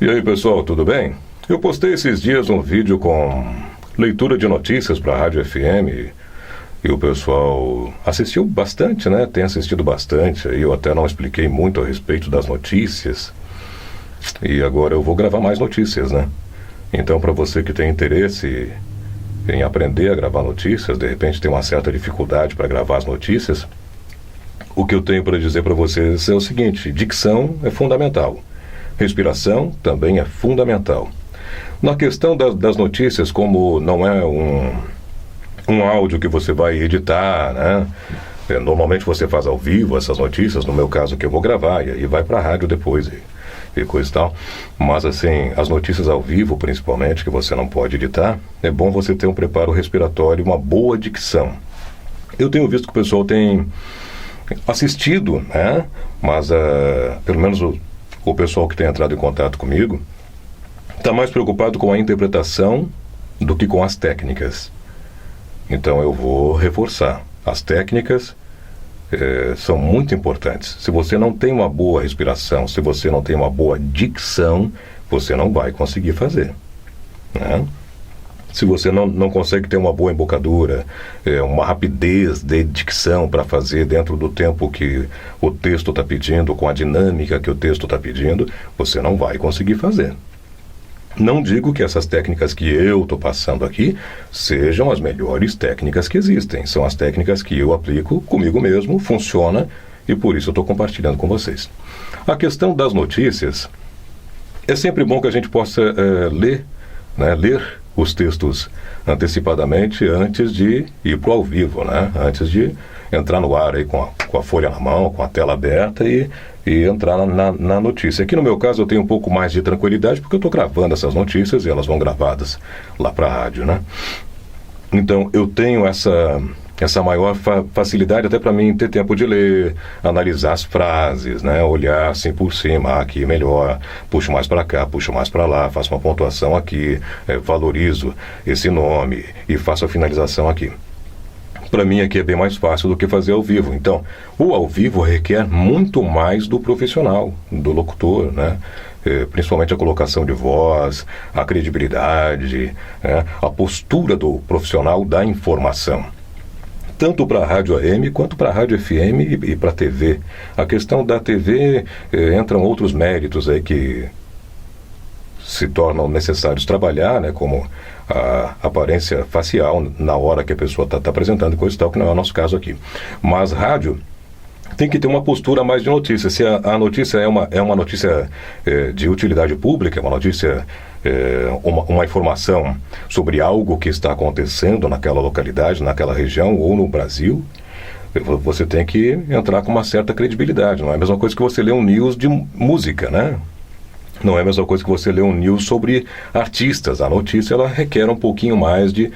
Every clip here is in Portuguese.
E aí, pessoal, tudo bem? Eu postei esses dias um vídeo com leitura de notícias para a Rádio FM e o pessoal assistiu bastante, né? Tem assistido bastante. Eu até não expliquei muito a respeito das notícias. E agora eu vou gravar mais notícias, né? Então, para você que tem interesse em aprender a gravar notícias, de repente tem uma certa dificuldade para gravar as notícias, o que eu tenho para dizer para vocês é o seguinte: dicção é fundamental. Respiração também é fundamental. Na questão das notícias, como não é um áudio que você vai editar, né? Normalmente você faz ao vivo essas notícias, no meu caso que eu vou gravar, e aí vai para a rádio depois e coisa e tal. Mas assim, as notícias ao vivo, principalmente, que você não pode editar, é bom você ter um preparo respiratório, uma boa dicção. Eu tenho visto que o pessoal tem assistido, né? Mas pelo menos o pessoal que tem entrado em contato comigo está mais preocupado com a interpretação do que com as técnicas. Então eu vou reforçar. As técnicas são muito importantes. Se você não tem uma boa respiração, se você não tem uma boa dicção, você não vai conseguir fazer, né? Se você não consegue ter uma boa embocadura, uma rapidez de dicção para fazer dentro do tempo que o texto está pedindo, com a dinâmica que o texto está pedindo, você não vai conseguir fazer. Não digo que essas técnicas que eu estou passando aqui sejam as melhores técnicas que existem. São as técnicas que eu aplico comigo mesmo, funciona, e por isso eu estou compartilhando com vocês. A questão das notícias, é sempre bom que a gente possa ler os textos antecipadamente antes de ir para o ao vivo, né? Antes de entrar no ar aí com a folha na mão, com a tela aberta e entrar na notícia. Aqui no meu caso eu tenho um pouco mais de tranquilidade porque eu estou gravando essas notícias e elas vão gravadas lá para a rádio, né? Então eu tenho essa maior facilidade até para mim ter tempo de ler, analisar as frases, né? Olhar assim por cima, aqui melhor, puxo mais para cá, puxo mais para lá, faço uma pontuação aqui, valorizo esse nome e faço a finalização aqui. Para mim aqui é bem mais fácil do que fazer ao vivo. Então, o ao vivo requer muito mais do profissional, do locutor, né? Principalmente a colocação de voz, a credibilidade, né? A postura do profissional da informação. Tanto para a rádio AM quanto para a rádio FM e para a TV. A questão da TV entram outros méritos aí que se tornam necessários trabalhar, né, como a aparência facial na hora que a pessoa está apresentando e coisa e tal, que não é o nosso caso aqui. Mas rádio tem que ter uma postura mais de notícia. Se a notícia é uma notícia de utilidade pública, é uma notícia, uma informação sobre algo que está acontecendo naquela localidade, naquela região ou no Brasil, você tem que entrar com uma certa credibilidade. Não é a mesma coisa que você ler um news de música, né? Não é a mesma coisa que você ler um news sobre artistas. A notícia ela requer um pouquinho mais de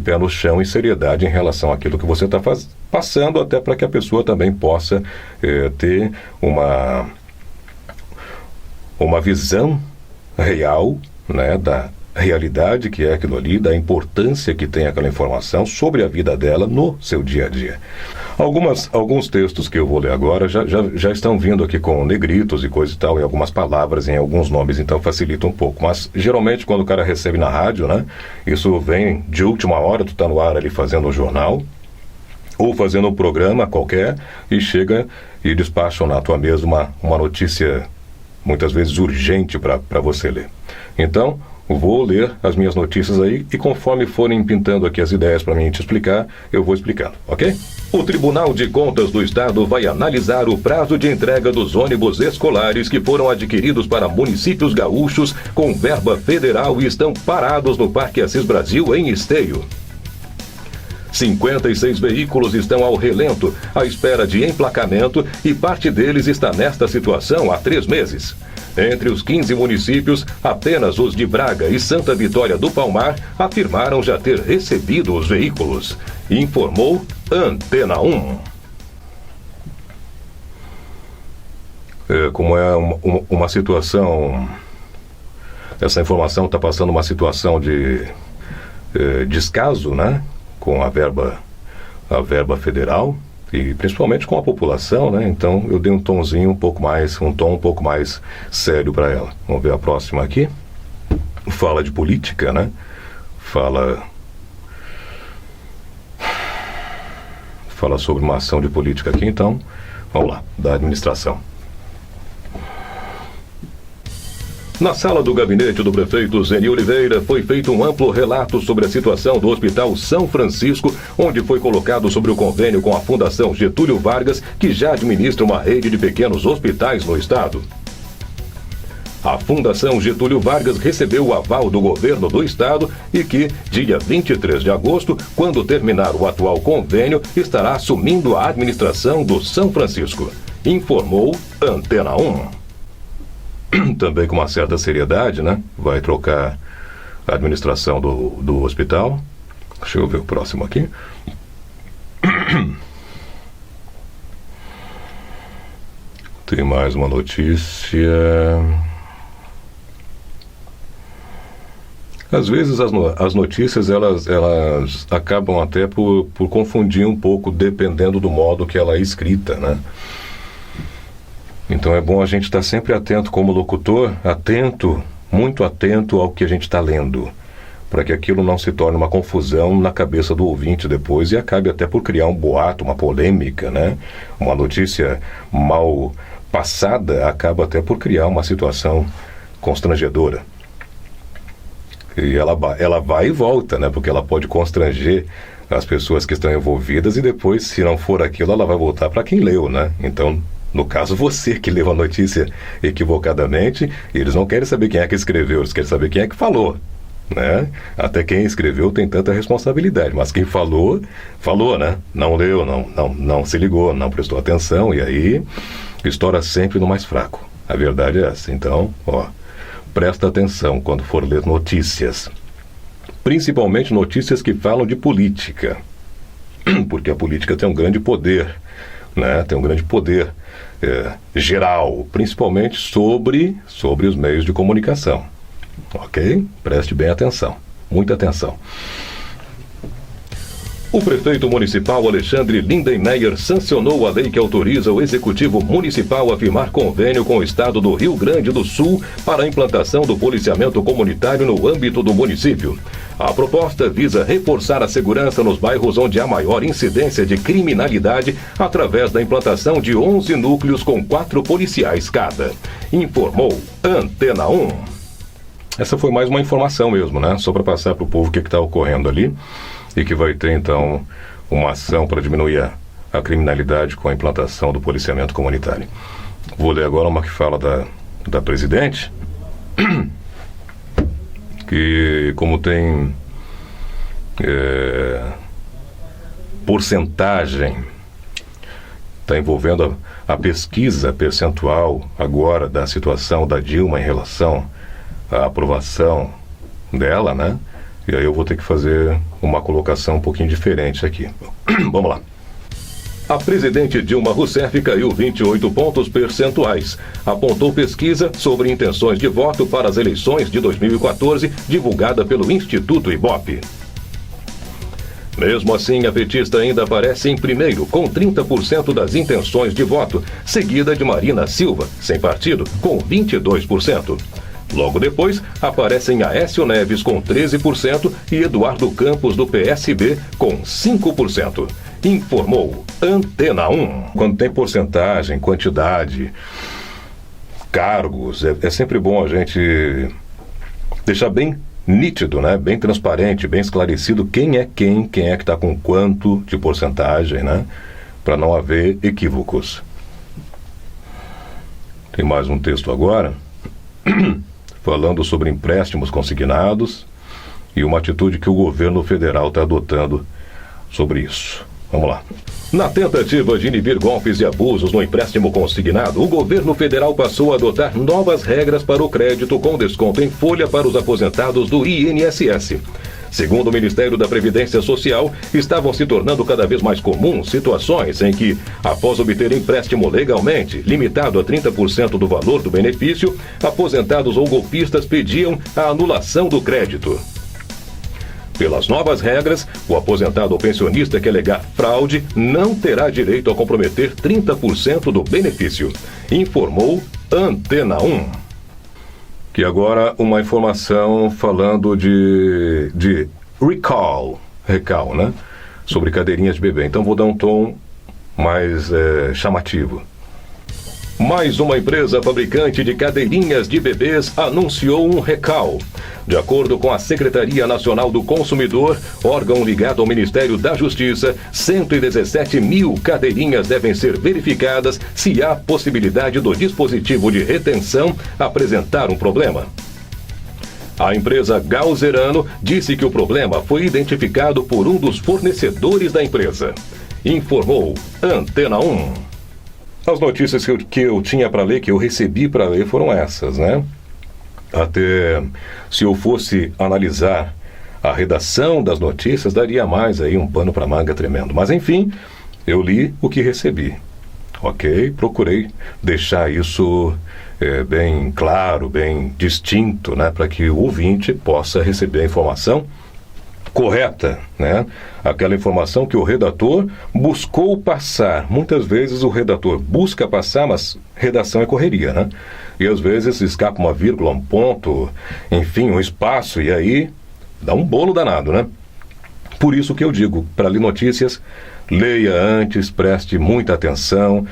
pé no chão e seriedade em relação àquilo que você está passando, até para que a pessoa também possa ter uma visão real, né, da realidade que é aquilo ali, da importância que tem aquela informação sobre a vida dela no seu dia a dia. Alguns textos que eu vou ler agora já estão vindo aqui com negritos e coisa e tal, e algumas palavras em alguns nomes, então facilita um pouco. Mas geralmente quando o cara recebe na rádio, né, isso vem de última hora, tu tá no ar ali fazendo um jornal ou fazendo um programa qualquer e chega e despacham na tua mesa uma notícia muitas vezes urgente para você ler. Então vou ler as minhas notícias aí e conforme forem pintando aqui as ideias para mim te explicar, eu vou explicando, ok? O Tribunal de Contas do Estado vai analisar o prazo de entrega dos ônibus escolares que foram adquiridos para municípios gaúchos com verba federal e estão parados no Parque Assis Brasil, em Esteio. 56 veículos estão ao relento, à espera de emplacamento e parte deles está nesta situação há 3 meses. Entre os 15 municípios, apenas os de Braga e Santa Vitória do Palmar afirmaram já ter recebido os veículos, informou Antena 1. Como é uma situação, essa informação está passando uma situação de descaso, né, com a verba federal, e principalmente com a população, né? Então eu dei um tom um pouco mais sério para ela. Vamos ver a próxima aqui. Fala de política, né? Fala sobre uma ação de política aqui, então vamos lá, da administração. Na sala do gabinete do prefeito Zeni Oliveira foi feito um amplo relato sobre a situação do Hospital São Francisco, onde foi colocado sobre o convênio com a Fundação Getúlio Vargas, que já administra uma rede de pequenos hospitais no estado. A Fundação Getúlio Vargas recebeu o aval do governo do estado e que, dia 23 de agosto, quando terminar o atual convênio, estará assumindo a administração do São Francisco, informou Antena 1. Também com uma certa seriedade, né? Vai trocar a administração do hospital. Deixa eu ver o próximo aqui. Tem mais uma notícia. Às vezes as notícias elas acabam até por confundir um pouco, dependendo do modo que ela é escrita, né? Então é bom a gente estar sempre atento como locutor, muito atento ao que a gente está lendo, para que aquilo não se torne uma confusão na cabeça do ouvinte depois e acabe até por criar um boato, uma polêmica, né? Uma notícia mal passada acaba até por criar uma situação constrangedora. E ela vai e volta, né? Porque ela pode constranger as pessoas que estão envolvidas e depois, se não for aquilo, ela vai voltar para quem leu, né? Então, no caso, você que leu a notícia equivocadamente, eles não querem saber quem é que escreveu, eles querem saber quem é que falou, né? Até quem escreveu tem tanta responsabilidade, mas quem falou, né? Não leu, não se ligou, não prestou atenção, e aí estoura sempre no mais fraco. A verdade é essa. Então, presta atenção quando for ler notícias, principalmente notícias que falam de política, porque a política tem um grande poder, né? Tem um grande poder geral, principalmente sobre os meios de comunicação. Ok? Preste bem atenção, muita atenção. O prefeito municipal Alexandre Lindenmeyer sancionou a lei que autoriza o Executivo Municipal a firmar convênio com o Estado do Rio Grande do Sul para a implantação do policiamento comunitário no âmbito do município. A proposta visa reforçar a segurança nos bairros onde há maior incidência de criminalidade através da implantação de 11 núcleos com 4 policiais cada, informou Antena 1. Essa foi mais uma informação mesmo, né? Só para passar para o povo o que está ocorrendo ali. E que vai ter, então, uma ação para diminuir a criminalidade com a implantação do policiamento comunitário. Vou ler agora uma que fala da presidente, que como tem porcentagem, está envolvendo a pesquisa percentual agora da situação da Dilma em relação à aprovação dela, né? E aí eu vou ter que fazer uma colocação um pouquinho diferente aqui. Vamos lá. A presidente Dilma Rousseff caiu 28 pontos percentuais, apontou pesquisa sobre intenções de voto para as eleições de 2014, divulgada pelo Instituto Ibope. Mesmo assim, a petista ainda aparece em primeiro, com 30% das intenções de voto, seguida de Marina Silva, sem partido, com 22%. Logo depois, aparecem Aécio Neves com 13% e Eduardo Campos do PSB com 5%. Informou Antena 1. Quando tem porcentagem, quantidade, cargos, é sempre bom a gente deixar bem nítido, né? Bem transparente, bem esclarecido quem é que está com quanto de porcentagem, né? Para não haver equívocos. Tem mais um texto agora. Falando sobre empréstimos consignados e uma atitude que o governo federal está adotando sobre isso. Vamos lá. Na tentativa de inibir golpes e abusos no empréstimo consignado, o governo federal passou a adotar novas regras para o crédito com desconto em folha para os aposentados do INSS. Segundo o Ministério da Previdência Social, estavam se tornando cada vez mais comuns situações em que, após obter empréstimo legalmente, limitado a 30% do valor do benefício, aposentados ou golpistas pediam a anulação do crédito. Pelas novas regras, o aposentado ou pensionista que alegar fraude não terá direito a comprometer 30% do benefício, informou Antena 1. Que agora uma informação falando de recall, né? Sobre cadeirinhas de bebê. Então vou dar um tom mais chamativo. Mais uma empresa fabricante de cadeirinhas de bebês anunciou um recall. De acordo com a Secretaria Nacional do Consumidor, órgão ligado ao Ministério da Justiça, 117 mil cadeirinhas devem ser verificadas se há possibilidade do dispositivo de retenção apresentar um problema. A empresa Galzerano disse que o problema foi identificado por um dos fornecedores da empresa. Informou Antena 1. As notícias que eu tinha para ler, que eu recebi para ler, foram essas, né? Até se eu fosse analisar a redação das notícias, daria mais aí um pano para manga tremendo. Mas enfim, eu li o que recebi, ok? Procurei deixar isso bem claro, bem distinto, né? Para que o ouvinte possa receber a informação correta, né? Aquela informação que o redator buscou passar. Muitas vezes o redator busca passar, mas redação é correria, né? E às vezes escapa uma vírgula, um ponto, enfim, um espaço, e aí dá um bolo danado, né? Por isso que eu digo, para ler notícias, leia antes, preste muita atenção,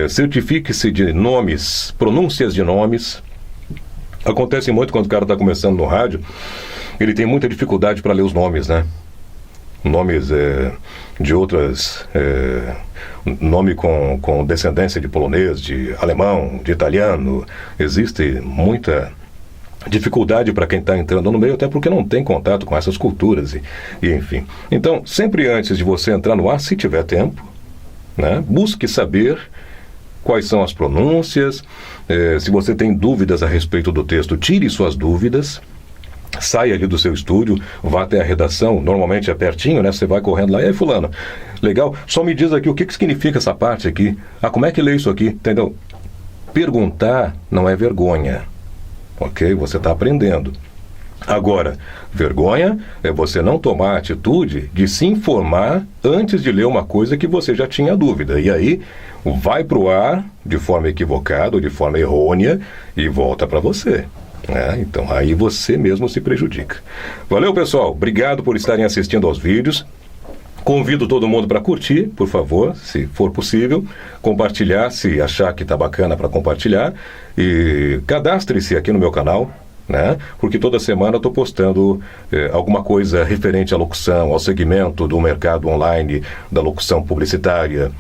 certifique-se de nomes, pronúncias de nomes. Acontece muito quando o cara está começando no rádio, ele tem muita dificuldade para ler os nomes, né? Nomes de outras... nome com descendência de polonês, de alemão, de italiano. Existe muita dificuldade para quem está entrando no meio, até porque não tem contato com essas culturas e enfim. Então, sempre antes de você entrar no ar, se tiver tempo, né, busque saber quais são as pronúncias. Se você tem dúvidas a respeito do texto, tire suas dúvidas. Saia ali do seu estúdio, vá até a redação, normalmente é pertinho, né? Você vai correndo lá, e aí fulano, legal, só me diz aqui o que significa essa parte aqui. Como é que lê isso aqui? Entendeu? Perguntar não é vergonha, ok? Você está aprendendo. Agora, vergonha é você não tomar a atitude de se informar antes de ler uma coisa que você já tinha dúvida. E aí, vai para o ar de forma equivocada ou de forma errônea e volta para você. Então aí você mesmo se prejudica. Valeu, pessoal, obrigado por estarem assistindo aos vídeos. Convido todo mundo para curtir, por favor, se for possível, compartilhar se achar que está bacana para compartilhar, e cadastre-se aqui no meu canal, né? Porque toda semana eu estou postando alguma coisa referente à locução, ao segmento do mercado online, da locução publicitária,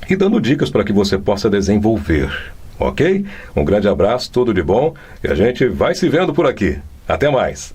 e dando dicas para que você possa desenvolver. Ok? Um grande abraço, tudo de bom, e a gente vai se vendo por aqui. Até mais!